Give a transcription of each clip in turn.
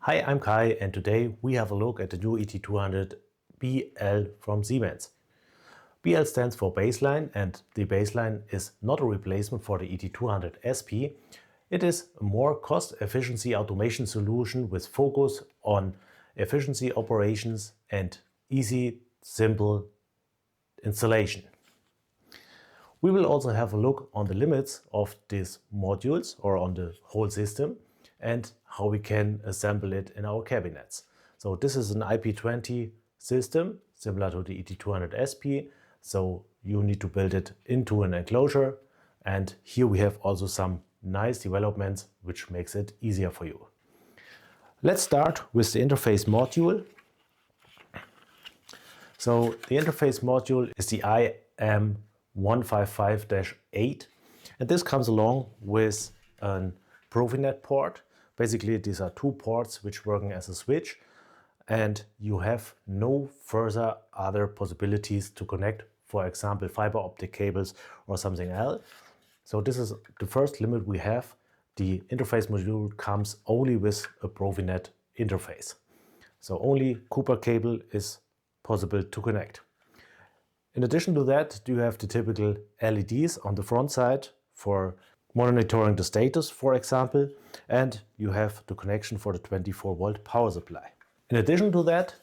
Hi, I'm Kai, and today we have a look at the new ET200BL from Siemens. BL stands for baseline, and the baseline is not a replacement for the ET200SP. It is a more cost-efficiency automation solution with focus on efficiency operations and easy, simple installation. We will also have a look on the limits of these modules or on the whole system and how we can assemble it in our cabinets. So this is an IP20 system similar to the ET200SP. So you need to build it into an enclosure, and here we have also some nice developments which makes it easier for you. Let's start with the interface module. So the interface module is the IM155-8, and this comes along with an Profinet port. Basically, these are two ports which working as a switch, and you have no further other possibilities to connect, for example, fiber optic cables or something else. So this is the first limit we have. The interface module comes only with a Profinet interface. So only Cooper cable is possible to connect. In addition to that, you have the typical LEDs on the front side for monitoring the status, for example, and you have the connection for the 24-volt power supply. In addition to that,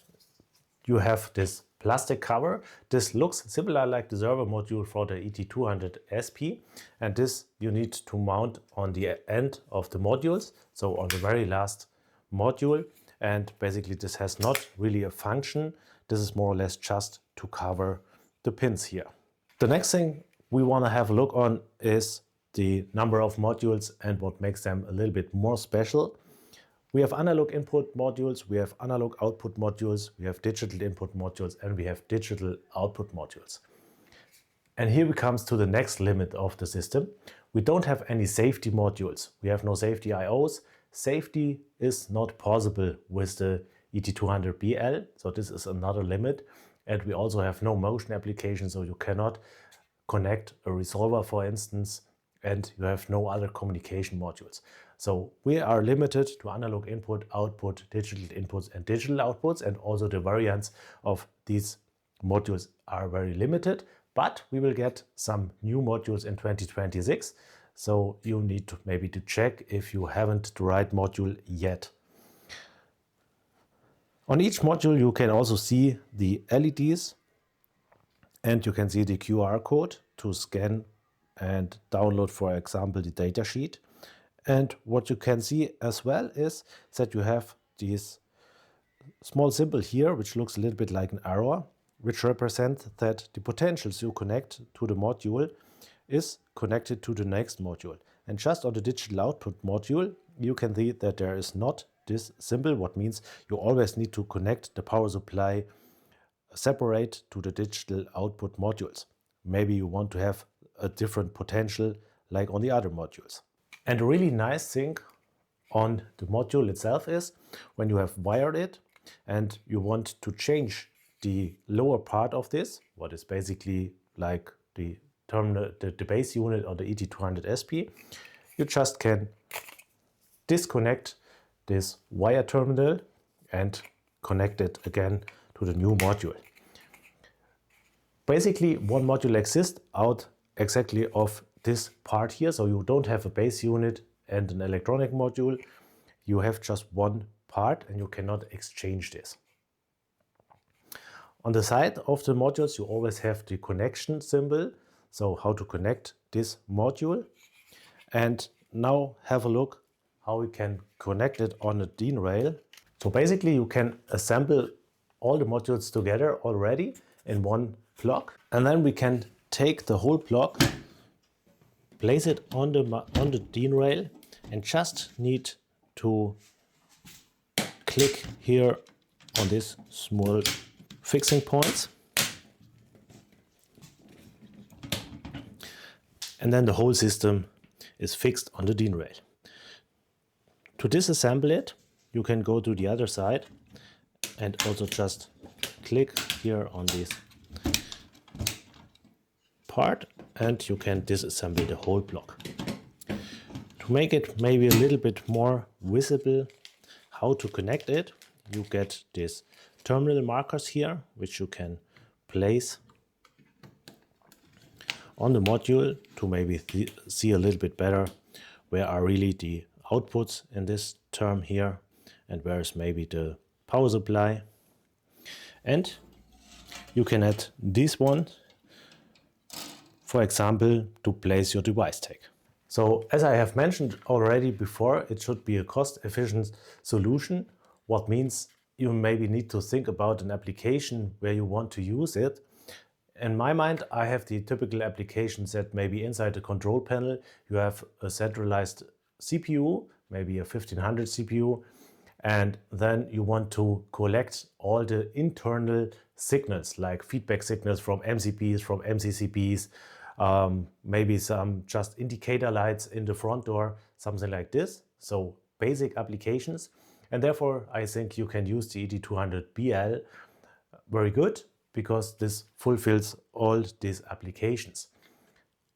you have this plastic cover. This looks similar like the server module for the ET200SP, and this you need to mount on the end of the modules, so on the very last module. And basically this has not really a function. This is more or less just to cover the pins here. The next thing we want to have a look on is the number of modules and what makes them a little bit more special. We have analog input modules, we have analog output modules, we have digital input modules, and we have digital output modules. And here we come to the next limit of the system. We don't have any safety modules. We have no safety IOs. Safety is not possible with the ET200BL, so this is another limit. And we also have no motion application, so you cannot connect a resolver, for instance, and you have no other communication modules. So we are limited to analog input, output, digital inputs and digital outputs, and also the variants of these modules are very limited, but we will get some new modules in 2026. So you need to maybe to check if you haven't the right module yet. On each module you can also see the LEDs, and you can see the QR code to scan and download, for example, the data sheet. And what you can see as well is that you have this small symbol here, which looks a little bit like an arrow, which represents that the potentials you connect to the module is connected to the next module. And just on the digital output module, you can see that there is not this symbol, what means you always need to connect the power supply separate to the digital output modules. Maybe you want to have a different potential like on the other modules. And a really nice thing on the module itself is when you have wired it and you want to change the lower part of this, what is basically like the terminal, the base unit on the ET200SP, you just can disconnect this wire terminal and connect it again to the new module. Basically, one module exists out exactly of this part here, so you don't have a base unit and an electronic module. You have just one part and you cannot exchange this. On the side of the modules you always have the connection symbol, so how to connect this module. And now have a look how we can connect it on a DIN rail. So basically you can assemble all the modules together already in one block, and then we can take the whole block, place it on the DIN rail, and just need to click here on this small fixing points, and then the whole system is fixed on the DIN rail. To disassemble it, you can go to the other side and also just click here on this part, and you can disassemble the whole block. To make it maybe a little bit more visible how to connect it. You get these terminal markers here, which you can place on the module to maybe see a little bit better where are really the outputs in this term here and where is maybe the power supply. And you can add this one, for example, to place your device tag. So as I have mentioned already before, it should be a cost-efficient solution, what means you maybe need to think about an application where you want to use it. In my mind, I have the typical applications that maybe inside the control panel you have a centralized CPU, maybe a 1500 CPU, and then you want to collect all the internal signals like feedback signals from MCPs, from MCCPs, maybe some just indicator lights in the front door, something like this. So basic applications. And therefore, I think you can use the ET200BL very good because this fulfills all these applications.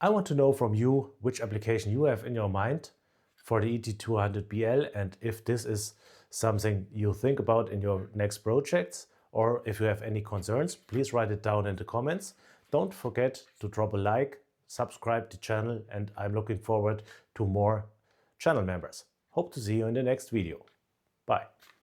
I want to know from you which application you have in your mind for the ET200BL and if this is something you think about in your next projects, or if you have any concerns, please write it down in the comments. Don't forget to drop a like, subscribe to the channel, and I'm looking forward to more channel members. Hope to see you in the next video. Bye.